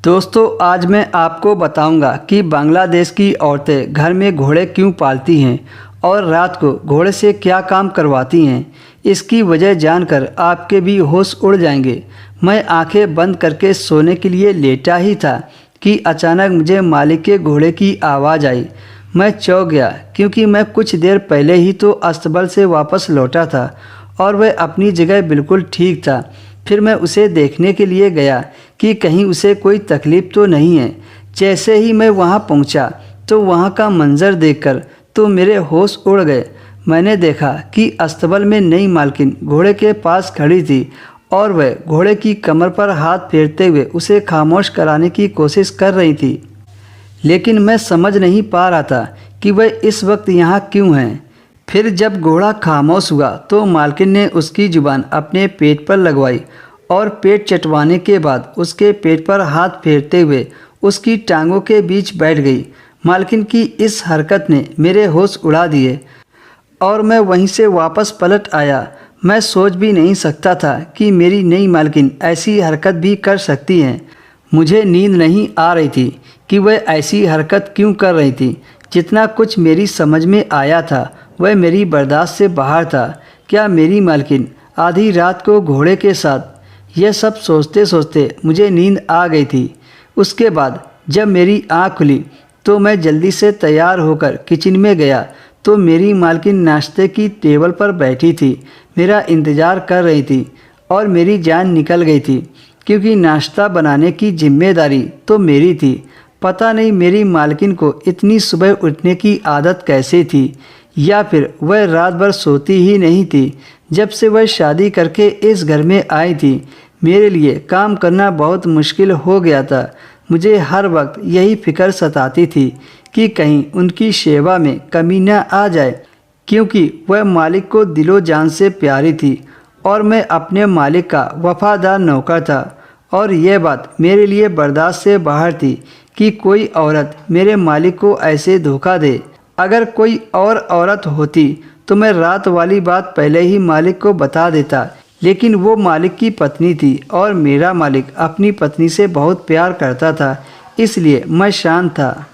दोस्तों आज मैं आपको बताऊंगा कि बांग्लादेश की औरतें घर में घोड़े क्यों पालती हैं और रात को घोड़े से क्या काम करवाती हैं। इसकी वजह जानकर आपके भी होश उड़ जाएंगे। मैं आंखें बंद करके सोने के लिए लेटा ही था कि अचानक मुझे मालिक के घोड़े की आवाज़ आई। मैं चौंक गया क्योंकि मैं कुछ देर पहले ही तो अस्तबल से वापस लौटा था और वह अपनी जगह बिल्कुल ठीक था। फिर मैं उसे देखने के लिए गया कि कहीं उसे कोई तकलीफ़ तो नहीं है। जैसे ही मैं वहां पहुंचा तो वहां का मंजर देखकर तो मेरे होश उड़ गए। मैंने देखा कि अस्तबल में नई मालकिन घोड़े के पास खड़ी थी और वह घोड़े की कमर पर हाथ फेरते हुए उसे खामोश कराने की कोशिश कर रही थी। लेकिन मैं समझ नहीं पा रहा था कि वह इस वक्त यहाँ क्यों है। फिर जब घोड़ा खामोश हुआ तो मालकिन ने उसकी जुबान अपने पेट पर लगवाई और पेट चटवाने के बाद उसके पेट पर हाथ फेरते हुए उसकी टांगों के बीच बैठ गई। मालकिन की इस हरकत ने मेरे होश उड़ा दिए और मैं वहीं से वापस पलट आया। मैं सोच भी नहीं सकता था कि मेरी नई मालकिन ऐसी हरकत भी कर सकती हैं। मुझे नींद नहीं आ रही थी कि वह ऐसी हरकत क्यों कर रही थी। जितना कुछ मेरी समझ में आया था वह मेरी बर्दाश्त से बाहर था। क्या मेरी मालकिन आधी रात को घोड़े के साथ? यह सब सोचते सोचते मुझे नींद आ गई थी। उसके बाद जब मेरी आँख खुली तो मैं जल्दी से तैयार होकर किचन में गया तो मेरी मालकिन नाश्ते की टेबल पर बैठी थी, मेरा इंतज़ार कर रही थी और मेरी जान निकल गई थी क्योंकि नाश्ता बनाने की जिम्मेदारी तो मेरी थी। पता नहीं मेरी मालकिन को इतनी सुबह उठने की आदत कैसे थी, या फिर वह रात भर सोती ही नहीं थी। जब से वह शादी करके इस घर में आई थी मेरे लिए काम करना बहुत मुश्किल हो गया था। मुझे हर वक्त यही फिक्र सताती थी कि कहीं उनकी सेवा में कमी न आ जाए, क्योंकि वह मालिक को दिलो जान से प्यारी थी और मैं अपने मालिक का वफादार नौकर था। और यह बात मेरे लिए बर्दाश्त से बाहर थी कि कोई औरत मेरे मालिक को ऐसे धोखा दे। अगर कोई और औरत होती तो मैं रात वाली बात पहले ही मालिक को बता देता, लेकिन वो मालिक की पत्नी थी और मेरा मालिक अपनी पत्नी से बहुत प्यार करता था, इसलिए मैं शांत था।